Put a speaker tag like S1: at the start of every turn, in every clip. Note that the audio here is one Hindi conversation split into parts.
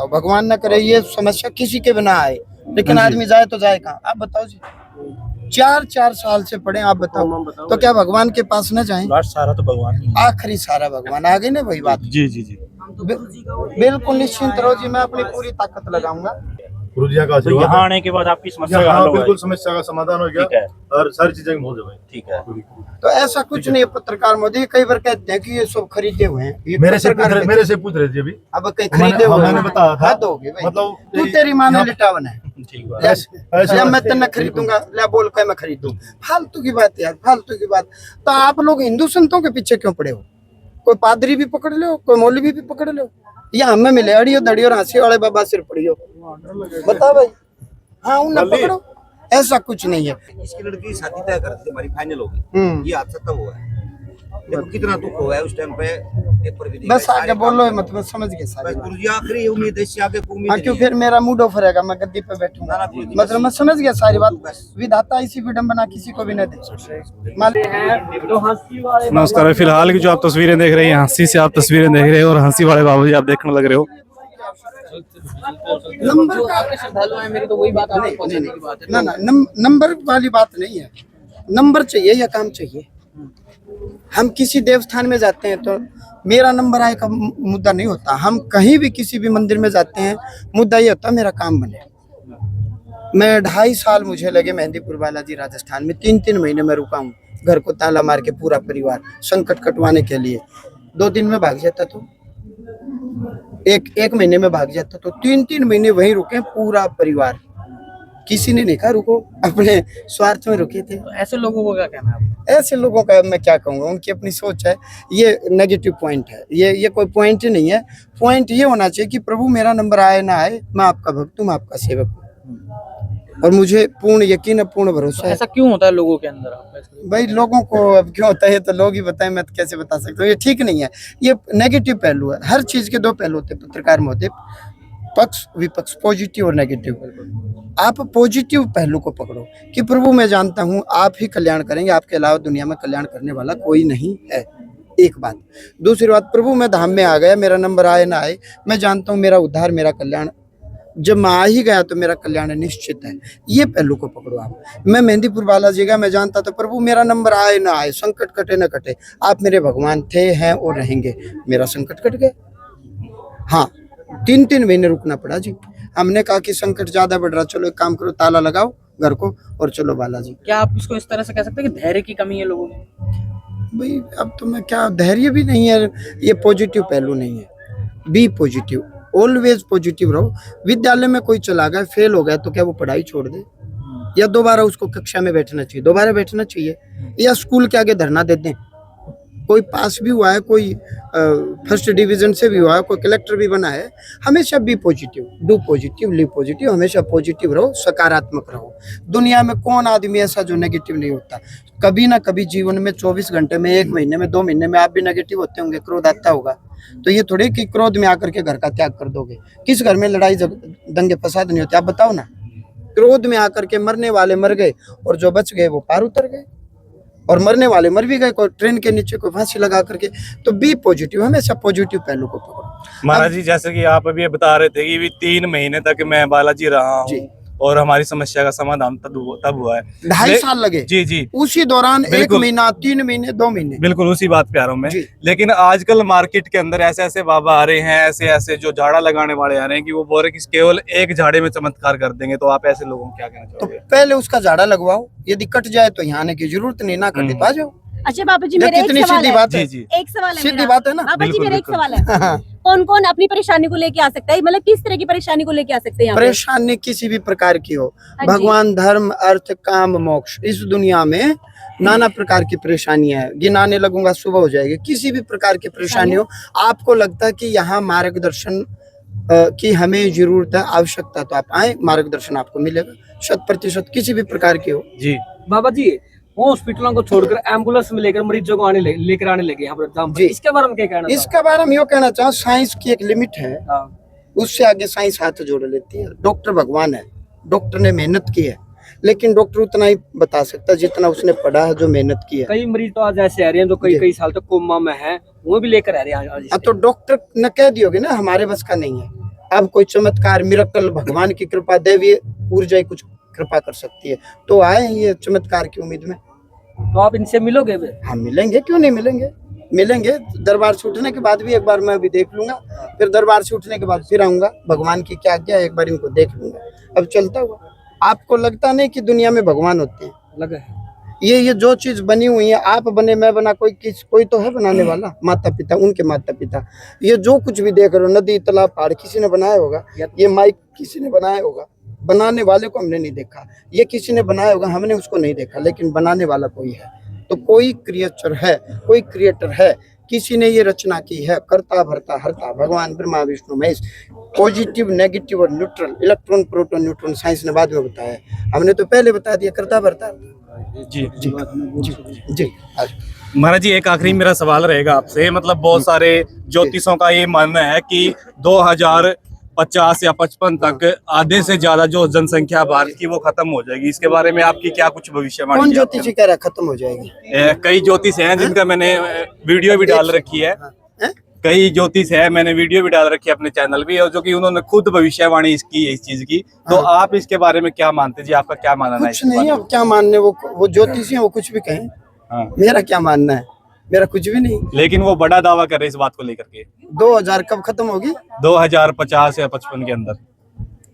S1: भगवान न करे ये समस्या किसी के बिना आए, लेकिन आदमी जाए तो जाए कहाँ? आप बताओ जी, 4 साल से पढ़े, आप बताओ तो क्या भगवान के पास न जाए?
S2: लास्ट सारा तो भगवान,
S1: आखिरी सारा भगवान। आ गई ना वही बात।
S2: जी जी जी,
S1: बिल्कुल निश्चिंत रहो जी, मैं अपनी पूरी ताकत लगाऊंगा।
S3: गुरु जी का
S2: तो
S3: आशीर्वाद
S2: यहाँ आने के बाद आपकी समस्या का हल
S3: हाँ,
S2: होगा।
S3: बिल्कुल समस्या का समाधान हो
S2: ठीक है।
S3: गया और सारी चीजें हो जाए।
S2: ठीक है,
S1: तो ऐसा कुछ नहीं है पत्रकार मोदी, कई बार कहते हैं कि ये सब खरीदे हुए हैं। ये
S3: मेरे से पूछ रहे थे अभी,
S1: अब कहीं खरीदे हुए
S3: मैंने बताया था,
S1: हद होगी भाई।
S3: मतलब
S1: तू तेरी माँ ने लिटावन है,
S2: ठीक बात।
S1: या मैं तेना खरीदूंगा, ले बोल के मैं खरीदूं। फालतू की बात यार, फालतू की बात। तो आप लोग हिंदू संतों के पीछे क्यों पड़े हो? कोई पादरी भी पकड़ लो, कोई मौलवी भी पकड़ लो, या हमें मिले अड़ियो दड़ियो राशि वाले बाबा सिर पड़ियो, बता भाई। हाँ उन्हें पकड़ो, ऐसा कुछ नहीं है।
S4: इसकी लड़की की शादी तय कर दी, हमारी फाइनल होगी। ये हादसा तब हुआ है, देखो कितना दुख हुआ है उस टाइम पे। पेपर भी
S1: बस आगे बोलो, मतलब समझ गए सारे।
S4: गुरु जी आखिरी उम्मीद है, इससे आगे कोई उम्मीद
S1: हाँ,
S4: नहीं
S1: क्यों
S4: है।
S1: फिर मेरा मूड ऑफ रहेगा, मैं गद्दी पे बैठूंगा। मतलब मैं समझ गया सारी बात। विधाता इसी विडंबना किसी को भी न दे।
S2: नमस्कार, फिलहाल की जो आप तस्वीरें देख रहे हैं, हंसी से आप तस्वीरें देख रहे हो और हंसी वाले बाबू जी आप देखने लग रहे हो।
S1: नंबर का श्रद्धालु है मेरी, तो वही बात आपको पहुंचाने की बात है ना। नंबर वाली बात नहीं है, नंबर चाहिए या काम चाहिए। हम किसी देवस्थान में जाते हैं तो मेरा नंबर आए का मुद्दा नहीं होता। हम कहीं भी किसी भी मंदिर में जाते हैं, मुद्दा ये होता है मेरा काम बने। मैं 2.5 साल मुझे लगे मेहंदीपुर बालाजी राजस्थान में, 3 महीने में रुका हूँ। घर को ताला मार के पूरा परिवार संकट कटवाने के लिए। 2 दिन में भाग जाता तो एक महीने में भाग जाता तो 3 महीने वहीं रुके पूरा परिवार। किसी ने नहीं कहा रुको, अपने स्वार्थ में रुके थे।
S5: तो ऐसे लोगों को क्या कहना है?
S1: ऐसे लोगों का मैं क्या कहूँगा, उनकी अपनी सोच है, ये नेगेटिव पॉइंट है। ये कोई पॉइंट ही नहीं है। पॉइंट ये होना चाहिए कि प्रभु मेरा नंबर आए ना आए, मैं आपका भक्त हूँ, मैं आपका सेवक हूँ और मुझे पूर्ण यकीन है, पूर्ण भरोसा है।
S5: ऐसा क्यों होता है लोगों के अंदर?
S1: भाई लोगों को अब क्यों होता है तो लोग ही बताएं, मैं तो कैसे बता सकता हूँ। ये ठीक नहीं है, ये नेगेटिव पहलू है। हर चीज के 2 पहलू होते हैं पत्रकार में, होते पक्ष विपक्ष, पॉजिटिव और नेगेटिव। आप पॉजिटिव पहलू को पकड़ो कि प्रभु मैं जानता हूँ आप ही कल्याण करेंगे, आपके अलावा दुनिया में कल्याण करने वाला कोई नहीं है। एक बात। दूसरी बात, प्रभु मैं धाम में आ गया, मेरा नंबर आए ना आए, मैं जानता हूँ मेरा उद्धार, मेरा कल्याण जब मैं आ ही गया तो मेरा कल्याण निश्चित है। ये पहलू को पकड़ो आप। मैं मेहंदीपुर बालाजी गया, मैं जानता था प्रभु मेरा नंबर आए ना आए, संकट कटे ना कटे, आप मेरे भगवान थे, हैं और रहेंगे। मेरा संकट कट गया। हाँ, 3 महीने रुकना पड़ा जी। हमने कहा कि संकट ज्यादा बढ़ रहा, चलो एक काम करो, ताला लगाओ घर को और चलो बालाजी।
S5: क्या आप इसको इस तरह से कह सकते हैं कि धैर्य की कमी है लोगों में?
S1: भाई अब तो मैं क्या, धैर्य भी नहीं है, ये पॉजिटिव पहलू नहीं है। बी पॉजिटिव, ऑलवेज पॉजिटिव रहो। विद्यालय में कोई चला गया, फेल हो गया तो क्या वो पढ़ाई छोड़ दे? या दोबारा उसको कक्षा में बैठना चाहिए? दोबारा बैठना चाहिए। या स्कूल के आगे धरना दे दें? कोई पास भी हुआ है, कोई फर्स्ट डिवीजन से भी हुआ है, कोई कलेक्टर भी बना है, हमेशा be positive, do positive, live positive. हमेशा पॉजिटिव रहो, सकारात्मक रहो। दुनिया में कौन आदमी ऐसा जो नेगेटिव नहीं होता? कभी ना कभी जीवन में 24 घंटे में, 1 महीने में, 2 महीने में आप भी नेगेटिव होते होंगे, क्रोध आता होगा। तो ये थोड़े कि क्रोध में आकर के घर का त्याग कर दोगे। किस घर में लड़ाई दंगे फसाद नहीं होते? आप बताओ ना। क्रोध में आकर के मरने वाले मर गए और जो बच गए वो पार उतर गए, और मरने वाले मर भी गए, कोई ट्रेन के नीचे, कोई फांसी लगा करके। तो बी पॉजिटिव, हमेशा पॉजिटिव पहलू को पकड़ो।
S2: महाराज जी, जैसे कि आप अभी बता रहे थे कि 3 महीने तक मैं बालाजी रहा हूँ और हमारी समस्या का समाधान तब हुआ है।
S1: 2.5 साल लगे
S2: जी जी,
S1: उसी दौरान 1 महीना, 3 महीने, 2 महीने।
S2: बिल्कुल उसी बात पे आ रहा हूँ मैं। लेकिन आजकल मार्केट के अंदर ऐसे ऐसे बाबा आ रहे हैं, ऐसे ऐसे जो झाड़ा लगाने वाले आ रहे हैं कि वो बोल रहे कि केवल एक झाड़े में चमत्कार कर देंगे। तो आप ऐसे लोगों को क्या कहना चाहोगे?
S1: तो पहले उसका झाड़ा लगवाओ, यदि कट जाए तो यहाँ आने की जरूरत नहीं, ना कटे तो आ जाओ।
S6: अच्छा बाबा जी, मेरा एक सवाल है।
S1: बात है।
S6: एक सवाल है,
S1: सीधी बात है ना
S6: बाबा जी, मेरा एक सवाल है। कौन कौन अपनी परेशानी को लेके आ सकता है? मतलब किस तरह की परेशानी को लेके आ सकते हैं?
S1: परेशानी किसी भी प्रकार की हो, भगवान, धर्म, अर्थ, काम, मोक्ष, इस दुनिया में नाना प्रकार की परेशानियां है। गिनाने लगूंगा सुबह हो जाएगी। किसी भी प्रकार की परेशानी हो, आपको लगता है कि यहाँ मार्गदर्शन की हमें जरूरत है, आवश्यकता, तो आप आए, मार्गदर्शन आपको मिलेगा 100%, किसी भी प्रकार की हो जी।
S5: बाबा जी, हॉस्पिटलों को छोड़कर एम्बुलेंस में लेकर मरीजों को लेकर आने लगे यहाँ पर, इसके बारे में क्या कहना?
S1: इसके बारे में यो कहना चाहूँ, साइंस की एक लिमिट है, उससे आगे साइंस हाथ जोड़ लेती है। डॉक्टर भगवान है, डॉक्टर ने मेहनत की है, लेकिन डॉक्टर उतना ही बता सकता है जितना उसने पढ़ा है, जो मेहनत की है।
S5: कई मरीज तो आज ऐसे आ रहे हैं जो कई साल तक कोमा में है, वो भी लेकर आ रहे हैं।
S1: तो डॉक्टर ने कह दियोगे ना हमारे बस का नहीं है, अब कोई चमत्कार मिरेकल भगवान की कृपा दैवीय ऊर्जा ही कुछ कृपा कर सकती है, तो आए हैं ये चमत्कार की उम्मीद में।
S5: तो आप इनसे मिलोगे भी?
S1: हाँ मिलेंगे, क्यों नहीं मिलेंगे, मिलेंगे। दरबार से उठने के बाद भी एक बार मैं भी देख लूंगा, फिर दरबार से उठने के बाद फिर आऊंगा, भगवान की क्या क्या एक बार इनको देख लूंगा। अब चलता हुआ, आपको लगता नहीं कि दुनिया में भगवान होते हैं?
S5: लगा है।
S1: ये जो चीज बनी हुई है, आप बने मैं बना, कोई तो है बनाने वाला, माता पिता, उनके माता पिता। ये जो कुछ भी देख रहे हो, नदी तालाब पहाड़ किसी ने बनाया होगा, ये माइक किसी ने बनाया होगा, बनाने वाले को हमने नहीं देखा। ये किसी ने बनाया होगा, हमने उसको नहीं देखा, लेकिन बनाने वाला कोई है। तो कोई क्रिएचर है, कोई क्रिएटर है, किसी ने ये रचना की है। करता भरता हरता भगवान ब्रह्मा विष्णु महेश। पॉजिटिव, नेगेटिव और neutral, electron proton neutron science ने बाद में बताया, हमने तो पहले बता दिया, करता भरता।
S2: जी
S1: जी जी जी।
S2: महाराज जी, एक आखिरी मेरा सवाल रहेगा आपसे। मतलब बहुत सारे ज्योतिषों का ये मानना है कि 2050 या 55 तक आधे से ज्यादा जो जनसंख्या भारत की वो खत्म हो जाएगी। इसके बारे में आपकी क्या कुछ भविष्यवाणी?
S1: कौन ज्योतिषी कह रहा है खत्म हो जाएगी?
S2: कई ज्योतिष हैं जिनका मैंने वीडियो भी डाल रखी है। कई ज्योतिष है, मैंने वीडियो भी डाल रखी है अपने चैनल भी, और जो कि उन्होंने खुद भविष्यवाणी इसकी इस चीज की। तो आप इसके बारे में क्या मानते जी? आपका क्या मानना है?
S1: कुछ नहीं, अब क्या मानने, वो ज्योतिषी हैं, वो कुछ भी कहें।
S2: हाँ।
S1: मेरा क्या मानना है? मेरा कुछ भी नहीं।
S2: लेकिन वो बड़ा दावा कर रहे इस बात को लेकर के।
S1: 2000 कब खत्म होगी?
S2: 2050 या 55 के अंदर।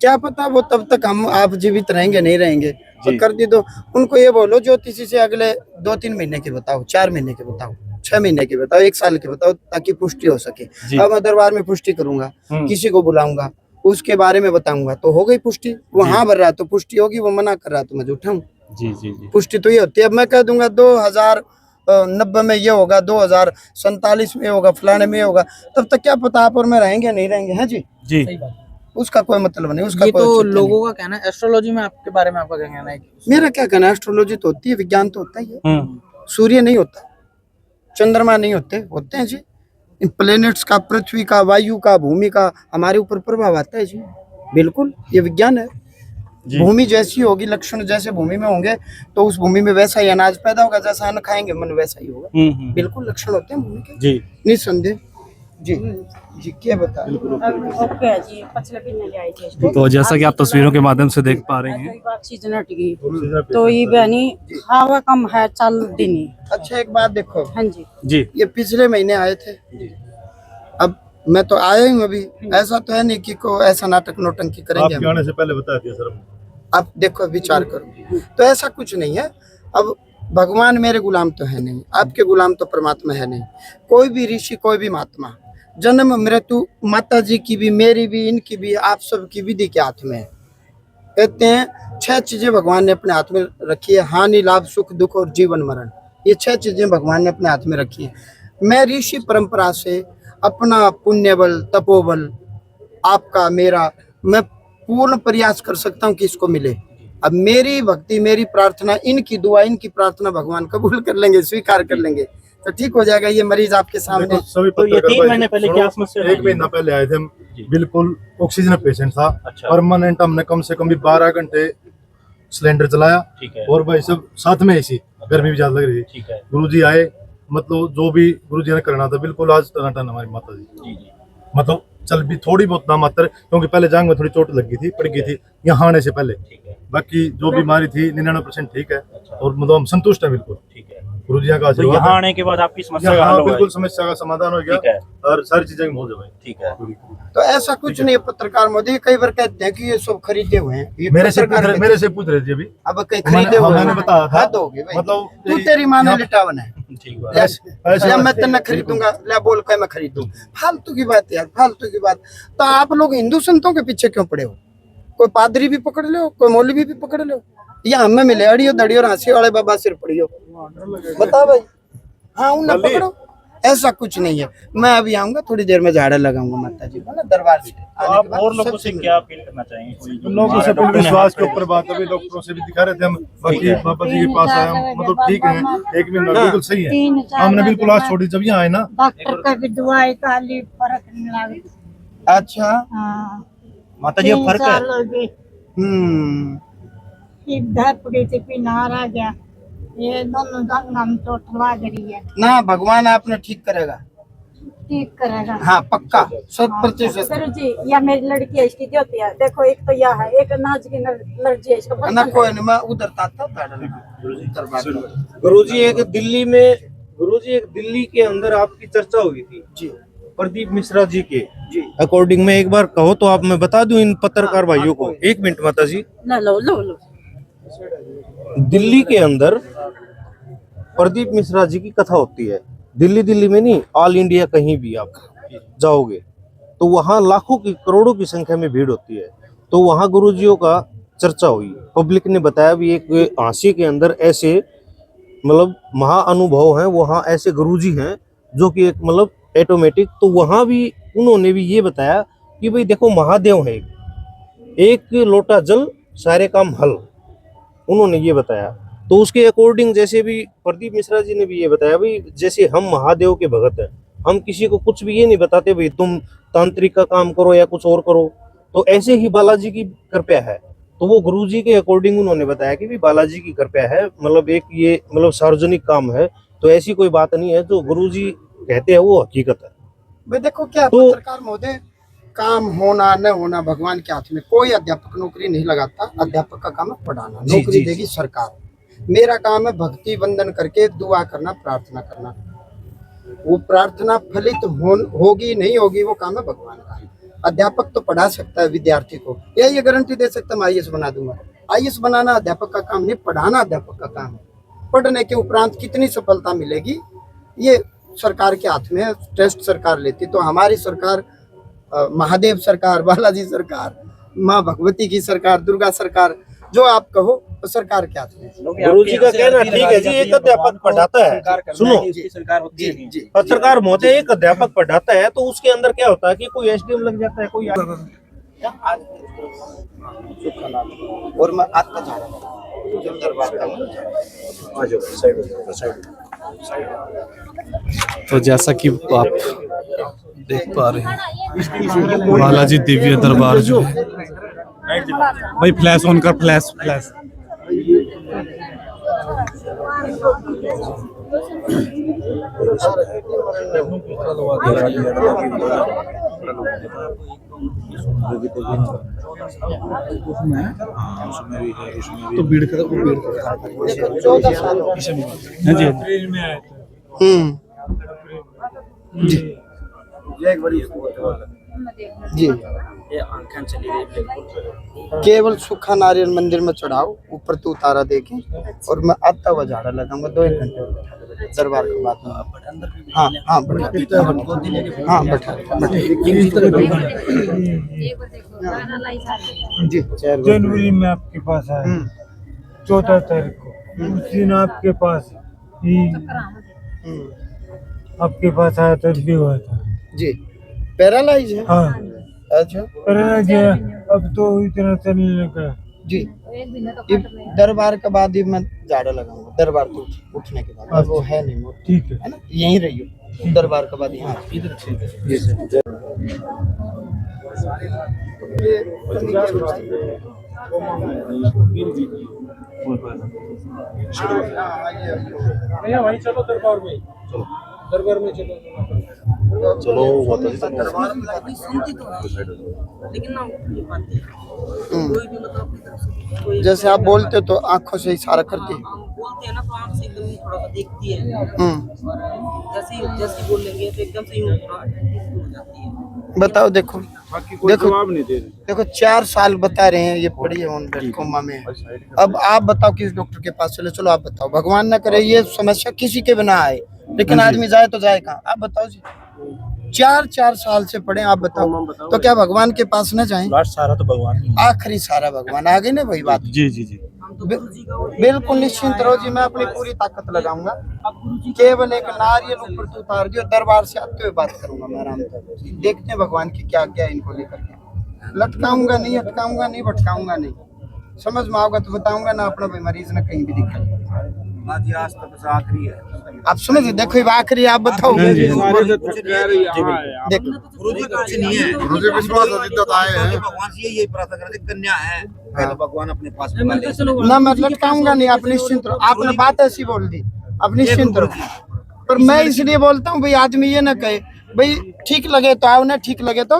S1: क्या पता, वो तब तक हम आप जीवित रहेंगे नहीं रहेंगे, तो कर दी। तो उनको ये बोलो ज्योतिषी से अगले 2-3 महीने के बताओ, 4 महीने के बताओ, 6 महीने के बताओ, 1 साल के बताओ, ताकि पुष्टि हो सके। अब मैं दरबार में पुष्टि करूंगा, किसी को बुलाऊंगा, उसके बारे में बताऊंगा, तो हो गई पुष्टि। वो हाँ भर रहा है तो पुष्टि होगी, वो मना कर रहा है तो मैं झूठा हूँ।
S2: जी जी जी।
S1: पुष्टि तो ये होती है। अब मैं कह दूंगा 2090 में ये होगा, 2047 में होगा, फलाने में होगा, तब तक क्या पता आप और मैं रहेंगे नहीं रहेंगे, हैं जी?
S2: जी।
S1: उसका कोई मतलब नहीं, उसका
S7: ये
S1: कोई
S7: तो
S1: औचित्य
S7: लोगों का कहना है। एस्ट्रोलॉजी में आपके बारे में आपका क्या कहना है?
S1: मेरा क्या कहना है, एस्ट्रोलॉजी तो होती है, विज्ञान तो होता ही है। सूर्य नहीं होता, चंद्रमा नहीं होते, होते हैं जी। इन प्लेनेट्स का, पृथ्वी का, वायु का, भूमि का हमारे ऊपर प्रभाव आता है जी, बिल्कुल, ये विज्ञान है। भूमि जैसी होगी, लक्षण जैसे भूमि में होंगे, तो उस भूमि में वैसा ही अनाज पैदा होगा, जैसा अन्न खाएंगे मन वैसा ही होगा। बिल्कुल लक्षण होते हैं भूमि के
S2: जी,
S1: निसंदेह। जी जी, क्या बता?
S8: ओके जी, पिछले महीने ले आए थे इसको।
S2: तो जैसा कि आप तस्वीरों के माध्यम से देख पा रहे हैं,
S8: ऑक्सीजन हट गई तो ये बहनी हवा कम है, चल दिन।
S1: अच्छा एक बात देखो,
S8: हाँ जी
S2: जी,
S1: ये पिछले महीने आए थे, अब मैं तो आया हूँ अभी। ऐसा तो है नहीं कि को ऐसा नाटक नोटंकी करेंगे
S3: आपके आने से पहले बता दिया सर।
S1: आप देखो विचार करो, तो ऐसा कुछ नहीं है। अब भगवान मेरे गुलाम तो है नहीं, आपके गुलाम तो परमात्मा है नहीं। कोई भी ऋषि, कोई भी महात्मा, जन्म मृत्यु माता जी की भी, मेरी भी, इनकी भी, आप सब की विधि के हाथ में है। कहते हैं 6 चीजें भगवान ने अपने हाथ में रखी है, हानि लाभ सुख दुख और जीवन मरण। ये 6 चीजें भगवान ने अपने हाथ में रखी है। मैं ऋषि परंपरा से अपना पुण्य बल, तपोबल, आपका मेरा, मैं पूर्ण प्रयास कर सकता हूँ कि इसको मिले। अब मेरी भक्ति, मेरी प्रार्थना, इनकी दुआ, इनकी प्रार्थना भगवान कबूल कर लेंगे, स्वीकार कर लेंगे, तो ठीक हो जाएगा। ये मरीज आपके सामने।
S3: सभी
S2: तो ये 3 महीने पहले क्या समस्या?
S3: 1 महीना पहले आए थे हम, बिल्कुल ऑक्सीजन पेशेंट था। परमानेंट हमने कम से कम भी 12 घंटे सिलेंडर चलाया। और भाई सब साथ में ऐसी गर्मी भी ज्यादा लग रही थी। गुरुजी आए, मतलब जो भी गुरुजी ने करना था बिल्कुल आज टनाटन हमारी माता जी। मतलब चल भी थोड़ी बहुत ना मात्र, क्योंकि पहले जांग में थोड़ी चोट लगी थी, पड़ गई थी यहाँ आने से पहले। बाकी जो बीमारी थी 99% ठीक है। और मतलब हम संतुष्ट हैं बिल्कुल। गुरुजी का
S2: तो यहाँ आने के बाद आपकी समस्या का हल हुआ?
S3: बिल्कुल समस्या का समाधान हो गया और सारी चीजें हो जाए। ठीक है।
S1: तो ऐसा कुछ नहीं है। पत्रकार मोदी कई बार कहते हैं कि ये सब खरीदे हुए हैं, ये
S3: मेरे से
S1: पत्रकार
S3: पूछ रहे थे अभी।
S1: अब कहीं खरीदे हुए
S3: मैंने
S1: हैं,
S3: बताया था।
S1: हद होगी भाई।
S3: मतलब
S1: तू तेरी माँ ने लिटावन है,
S3: ऐसे
S1: या मैं तेना खरीदूंगा, ले बोल के मैं खरीदूं। फालतू की बात यार, फालतू की बात। तो आप लोग हिंदू संतों के पीछे क्यों पड़े हो? कोई पादरी भी पकड़ लो, कोई मौलवी भी पकड़ लो, या हमें मिले अड़ियो दड़ियो और हंसी वाले बाबा सिर पड़ियो, बता भाई। हाँ उन्हें पकड़ो, ऐसा कुछ नहीं है। मैं अभी आऊंगा, थोड़ी देर में झाड़ा लगाऊंगा माता जी को ना दरबार से।
S2: आप और लोगों से क्या अपील करना चाहेंगे?
S3: लोगों से पूर्ण विश्वास के ऊपर बात, अभी डॉक्टरों से भी दिखा रहे थे हम। बाकी बाबा जी के पास आए हम, मतलब ठीक है, 1 महीना बिल्कुल सही है। हमने बिल्कुल आज छोड़ी, जब यहाँ आए ना
S8: डॉक्टर का भी दवाई का ली, फर्क नहीं लगा।
S1: अच्छा
S2: माता जी अब फर्क है?
S8: इधर पूरी से पिनार आ गया, ये दोनों जंग हम चोट लग रही है
S1: ना, भगवान आपने ठीक करेगा।
S8: ठीक करेगा।
S1: हाँ पक्का 100%।
S8: गुरु जी या मेरी लड़की है, इसकी होती है, देखो एक तो यह है, एक नाच की लड़की है, इसका
S1: ना कोई नहीं, मैं उधर ताता
S9: गुरुजी एक दिल्ली के अंदर आपकी चर्चा हुई थी
S1: जी
S9: प्रदीप मिश्रा जी के
S1: जी
S9: अकॉर्डिंग में, एक बार कहो तो आप, मैं बता दूं इन पत्रकार भाइयों को। एक मिनट माता जी।
S8: लो लो लो।
S9: दिल्ली के अंदर प्रदीप मिश्रा जी की कथा होती है, दिल्ली में नहीं, ऑल इंडिया कहीं भी आप जाओगे तो वहाँ लाखों की करोड़ों की संख्या में भीड़ होती है। तो वहाँ गुरुजियों का चर्चा हुई, पब्लिक ने बताया भी एक हांसी के अंदर ऐसे मतलब महाअनुभव हैं, वहाँ ऐसे गुरुजी हैं जो कि एक मतलब ऑटोमेटिक। तो वहाँ भी उन्होंने भी ये बताया कि भाई देखो महादेव है, एक लोटा जल सारे काम हल, उन्होंने ये बताया। तो उसके अकॉर्डिंग जैसे भी प्रदीप मिश्रा जी ने भी ये बताया भाई जैसे हम महादेव के भगत हैं, हम किसी को कुछ भी ये नहीं बताते भाई तुम तांत्रिक का काम करो या कुछ और करो, तो ऐसे ही बालाजी की कृपा है। तो वो गुरुजी के अकॉर्डिंग उन्होंने बताया कि भी बालाजी की कृपा है, मतलब एक ये मतलब सार्वजनिक काम है, तो ऐसी कोई बात नहीं है, जो गुरुजी कहते हैं वो हकीकत है।
S1: भाई देखो क्या
S9: तो-
S1: पत्रकार महोदय, काम होना न होना भगवान के हाथ में, कोई अध्यापक नौकरी नहीं लगाता, अध्यापक का काम है पढ़ाना,
S9: जी,
S1: नौकरी
S9: जी,
S1: देगी सरकार। मेरा काम है भक्ति वंदन करके दुआ करना, प्रार्थना करना, वो प्रार्थना फलित होगी नहीं होगी वो काम है भगवान का। अध्यापक तो पढ़ा सकता है विद्यार्थी को, ये गारंटी दे सकता मैं IAS बना दूंगा। IAS बनाना अध्यापक का काम नहीं, पढ़ाना अध्यापक का काम है। पढ़ने के उपरांत कितनी सफलता मिलेगी ये सरकार के हाथ में है, टेस्ट सरकार लेती। तो हमारी सरकार, महादेव सरकार, बालाजी सरकार, माँ भगवती की सरकार, दुर्गा सरकार, जो आप कहो तो सरकार के हाथ में है।
S9: गुरुजी का कहना ठीक है जी, एक अध्यापक पढ़ाता है, सुनो
S1: जी जी
S9: पत्रकार महोदय, एक अध्यापक पढ़ाता है तो उसके अंदर क्या होता है कि कोई SDM लग जाता है, कोई
S1: और मैं आता जा रहा हूँ जब दरबार का
S10: तो जैसा कि आप देख पा रहे हैं बालाजी दिव्य दरबार जो है,
S2: भाई फ्लैश ऑन कर, फ्लैश फ्लैश।
S10: तो भीड़ का
S1: देखो 14 साल हो गए। जी जी केवल सूखा नारियल मंदिर में चढ़ाओ, ऊपर तो उतारा देखे, और मैं आता हुआ झाड़ा लगाऊंगा 2-1 घंटे दरबार के बाद में। हाँ हाँ बैठा, हाँ बैठा जी।
S11: जनवरी में आपके पास आया 14 तारीख को, उस दिन आपके पास ही आपके पास आया तो भी हुआ था
S1: जी। पैरालाइज है?
S11: हाँ
S1: अच्छा
S11: पैरालाइज है, अब तो इतना चलने लगा
S1: जी। ये दरबार के बाद ही मैं झाड़ा लगाऊंगा, दरबार तो उठने के बाद। अब वो है नहीं, वो
S11: ठीक है
S1: है ना, यहीं रहियो दरबार के बाद यहाँ इधर जी सर।
S11: भाई चलो दरबार में, दरबार में चलो
S1: जैसे आप बोलते तो आंखों से इशारा करती है,
S7: बोलते हैं ना तो आंख से एकदम थोड़ा सा देखती है, जैसे बोल लेंगे तो एकदम से यूं थोड़ा हो जाती है।
S1: बताओ देखो देखो 4 साल बता रहे हैं ये पड़ी है ऑन बेड कोमा में। अब आप बताओ किस डॉक्टर के पास चले, चलो आप बताओ, भगवान ना करे ये समस्या किसी के बिना आए, लेकिन आदमी जाए तो जाए कहाँ, आप बताओ जी। 4 साल से पढ़े, आप बताओ तो क्या भगवान के पास न जाएं?
S9: सारा तो भगवान,
S1: आखिरी सारा भगवान आ गई ना, वही बात।
S2: जी जी जी
S1: बिल्कुल निश्चिंत रहो जी, मैं अपनी पूरी ताकत लगाऊंगा। केवल एक नारियल ऊपर तो उतार दियो, दरबार से आते हुए बात करूंगा मैं आराम से। देखते हैं भगवान की क्या क्या इनको लेकर के, लटकाऊंगा नहीं, अटकाऊंगा नहीं, भटकाऊंगा नहीं, समझ में आओगा तो बताऊंगा ना, अपना भाई मरीज ना कहीं भी दिक्कत।
S4: आज तक आखिरी है,
S1: आप समझिए, देखो ये आखिरी, आप बताओ। देखो
S4: गुरुजी कुछ नहीं है,
S3: गुरुजी विश्वास आए हैं,
S4: भगवान से यही प्रार्थना करते, कन्या है पहले भगवान अपने पास बुला ले।
S1: ना मैं लटकाऊंगा नहीं, आप निश्चिंत रहो। आपने बात ऐसी बोल दी, आप निश्चिंत रहो। पर मैं इसलिए बोलता हूँ भाई आदमी ये ना कहे भाई ठीक लगे तो आओ, ना ठीक लगे तो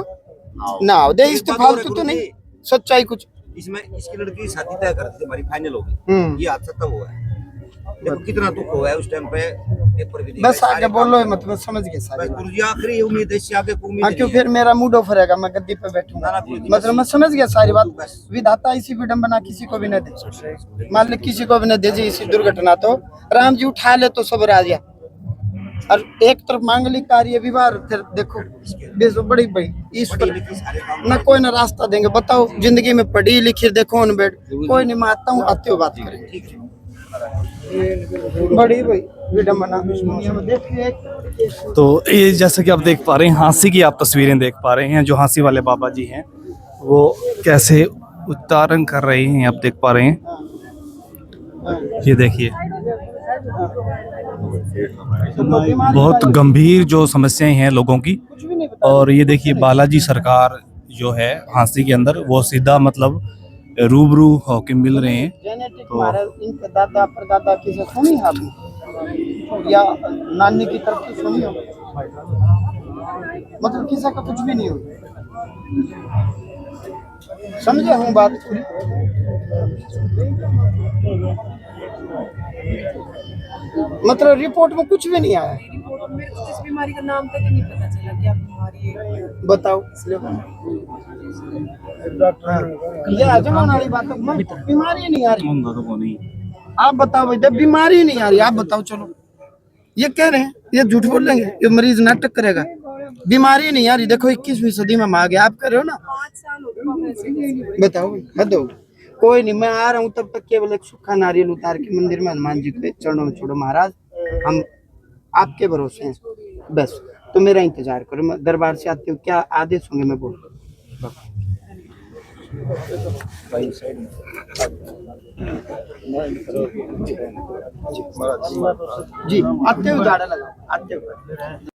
S1: ना आओ। दे इस फालतू तो नहीं, सच्चाई कुछ।
S4: इसमें इसकी लड़की की शादी तय कर दी, हमारी फाइनल होगी। ये हादसा तब हुआ है। देखो कितना दुख हुआ है उस टाइम पे। पेपर भी
S1: बस आगे बोलो, मतलब समझ गए सारे।
S4: गुरु जी आखिरी उम्मीद है, इससे आगे कोई उम्मीद
S1: हाँ, क्यों फिर मेरा मूड ऑफ रहेगा, मैं गद्दी पे बैठूंगा। मतलब मैं समझ गया सारी बात। विधाता इसी विडंबना किसी को भी न दे, मालिक किसी को भी न दे जी इसी दुर्घटना। तो राम जी उठा ले तो सब राजा, और एक तरफ मांगलिक कार्य विवाह, फिर देखो बेसो बड़ी बड़ी ईश्वर न कोई न रास्ता देंगे। बताओ जिंदगी में पढ़ी लिखी देखो उन बेट कोई नहीं, मैं आता हूँ, आते हो बात करें। बड़ी भाई विडंबना दुनिया में देखिए।
S2: तो ये जैसा कि आप देख पा रहे हैं, हाँसी की आप तस्वीरें देख पा रहे हैं। जो हाँसी वाले बाबा जी हैं वो कैसे उच्चारण कर रहे हैं, आप देख पा रहे हैं। ये देखिए बहुत गंभीर जो समस्याएं हैं लोगों की। और ये देखिए बालाजी सरकार जो है हाँसी के अंदर, वो सीधा मतलब रूबरू होके मिल रहे हैं।
S1: जेनेटिक महाराज इनके दादा परदादा किसे सुनी है आपने, या नानी की तरफ से सुनी हो? मतलब किसी का कुछ भी नहीं हो, समझे हूँ बात पूरी। मतलब रिपोर्ट में कुछ भी नहीं आया।
S7: इस बीमारी का नाम तक नहीं पता चला क्या बीमारी है।
S1: बताओ ये आजमान वाली बात है, बीमारी नहीं आ रही। आप बताओ भाई, जब बीमारी नहीं आ रही आप बताओ। चलो ये कह रहे हैं, ये झूठ बोल लेंगे, ये मरीज नाटक करेगा। बीमारी नहीं आ रही, देखो 21वीं सदी में हम आ गए, आप कर रहे हो ना।
S7: 5 साल हो गए।
S1: बताओ बताओ। कोई नहीं, मैं आ रहा हूँ, तब तक केवल एक सूखा नारियल उतार के मंदिर में हनुमान जी के चरणों में छोड़ो। महाराज हम आपके भरोसे हैं, बस तो मेरा इंतजार करो। मैं दरबार से आते हो, क्या आदेश होंगे मैं बोल। जी आते हो, झाड़ा लगा आते हो।